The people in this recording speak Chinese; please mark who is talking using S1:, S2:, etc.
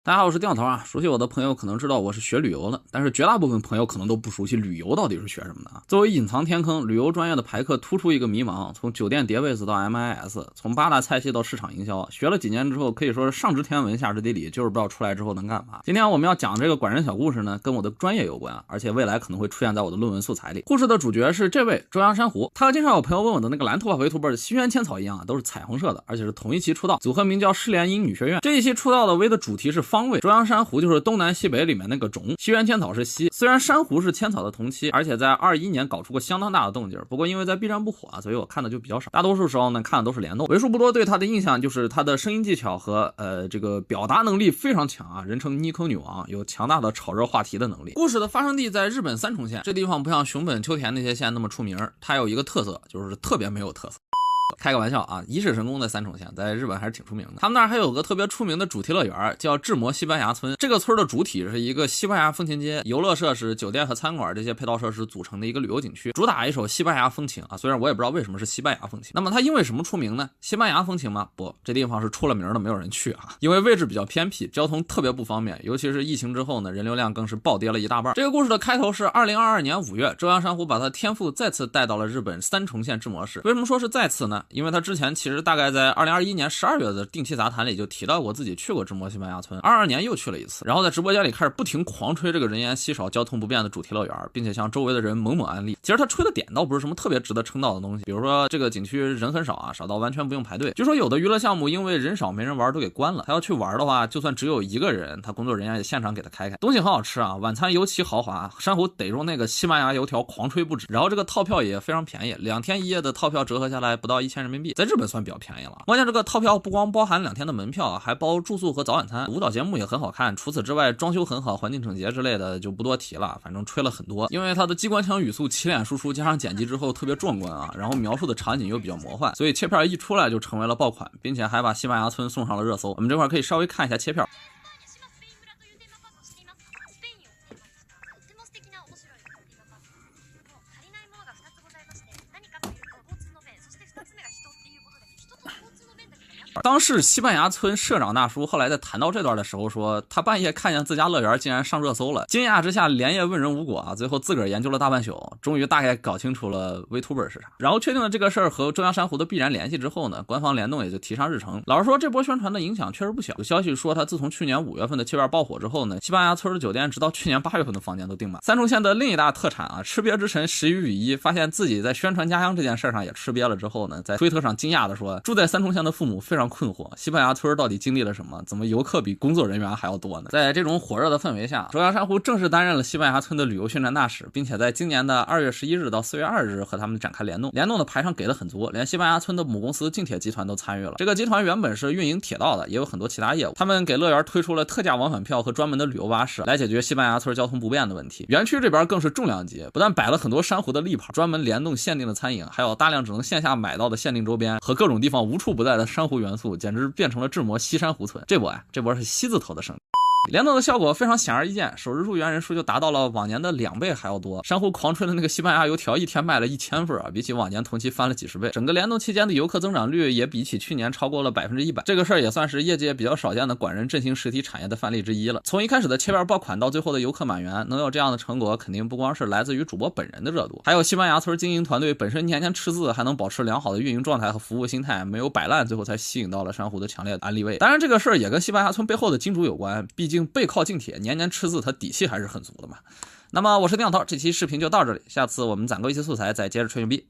S1: 大家好，我是掉头啊。熟悉我的朋友可能知道我是学旅游的，但是绝大部分朋友可能都不熟悉旅游到底是学什么的啊。作为隐藏天坑，旅游专业的排课突出一个迷茫，从酒店叠位子到 MIS， 从8大菜系到市场营销，学了几年之后可以说是上知天文下知地理，就是不知道出来之后能干嘛。今天我们要讲这个管人小故事呢，跟我的专业有关，而且未来可能会出现在我的论文素材里。故事的主角是这位中央珊瑚，他和经常有朋友问我的那个蓝头发维图本西园千草一样，都是彩虹色的，而且是同一期出道，组合名叫失联音女学院。这一期出道的微的主题是方位，中央珊瑚就是东南西北里面那个种，西园千草是西。虽然珊瑚是千草的同期，而且在21年搞出过相当大的动静，不过因为在 B 站不火啊，所以我看的就比较少。大多数时候呢，看的都是联动。为数不多对他的印象就是他的声音技巧和这个表达能力非常强啊，人称妮蔻女王，有强大的炒热话题的能力。故事的发生地在日本三重县，这地方不像熊本、秋田那些县那么出名，它有一个特色，就是特别没有特色。开个玩笑啊，一世神功的三重县在日本还是挺出名的。他们那儿还有个特别出名的主题乐园，叫志摩西班牙村。这个村的主体是一个西班牙风情街，游乐设施、酒店和餐馆这些配套设施组成的一个旅游景区，主打一首西班牙风情啊。虽然我也不知道为什么是西班牙风情。那么它因为什么出名呢？西班牙风情吗？不，这地方是出了名的没有人去啊，因为位置比较偏僻，交通特别不方便，尤其是疫情之后呢，人流量更是暴跌了一大半。这个故事的开头是2022年5月，中央珊瑚把他天赋再次带到了日本三重县志摩市。为什么说是再次呢？因为他之前其实大概在2021年12月的定期杂谈里就提到过自己去过志摩西班牙村，22年又去了一次，然后在直播间里开始不停狂吹这个人烟稀少、交通不便的主题乐园，并且向周围的人猛安利。其实他吹的点倒不是什么特别值得称道的东西，比如说这个景区人很少啊，少到完全不用排队。据说有的娱乐项目因为人少没人玩都给关了，他要去玩的话，就算只有一个人，他工作人员也现场给他开。东西很好吃啊，晚餐尤其豪华，珊瑚逮住那个西班牙油条狂吹不止，然后这个套票也非常便宜，2天1夜的套票折合下来不到1000人民币，在日本算比较便宜了。关键这个套票不光包含2天的门票，还包住宿和早晚餐，舞蹈节目也很好看，除此之外装修很好，环境整洁之类的就不多提了，反正吹了很多。因为它的机关枪语速起脸输出加上剪辑之后特别壮观啊，然后描述的场景又比较魔幻，所以切片一出来就成为了爆款，并且还把西班牙村送上了热搜。我们这块可以稍微看一下切片。当时西班牙村社长大叔后来在谈到这段的时候说，他半夜看见自家乐园竟然上热搜了，惊讶之下连夜问人无果啊，最后自个儿研究了大半宿，终于大概搞清楚了 VTuber 是啥。然后确定了这个事儿和中央珊瑚的必然联系之后呢，官方联动也就提上日程。老实说，这波宣传的影响确实不小。有消息说，他自从去年5月份的切片爆火之后呢，西班牙村的酒店直到去年8月份的房间都订满。三重县的另一大特产啊，吃瘪之神石鱼雨衣发现自己在宣传家乡这件事上也吃瘪了之后呢，在推特上惊讶的说，住在三重县的父母非常困惑，西班牙村到底经历了什么？怎么游客比工作人员还要多呢？在这种火热的氛围下，中央珊瑚正式担任了西班牙村的旅游宣传大使，并且在今年的2月11日到4月2日和他们展开联动。联动的排上给的很足，连西班牙村的母公司近铁集团都参与了。这个集团原本是运营铁道的，也有很多其他业务。他们给乐园推出了特价往返票和专门的旅游巴士，来解决西班牙村交通不便的问题。园区这边更是重量级，不但摆了很多珊瑚的立牌，专门联动限定的餐饮，还有大量只能线下买到的限定周边和各种地方无处不在的珊瑚元素，简直变成了志摩西珊瑚村。这波是西字头的胜利。联动的效果非常显而易见，首日入园人数就达到了往年的2倍还要多。珊瑚狂吹的那个西班牙油条一天卖了1000份啊，比起往年同期翻了几十倍。整个联动期间的游客增长率也比起去年超过了100%。这个事儿也算是业界比较少见的管人振兴实体产业的范例之一了。从一开始的切片爆款到最后的游客满员，能有这样的成果，肯定不光是来自于主播本人的热度，还有西班牙村经营团队本身天天吃字，还能保持良好的运营状态和服务心态，没有摆烂，最后才吸引到了珊瑚的强烈安利位。当然这个事儿也跟西班牙村背后的金主有关，毕竟背靠近铁，年年吃字，他底气还是很足的嘛。那么我是电脑涛，这期视频就到这里，下次我们攒够一些素材再接着吹牛逼。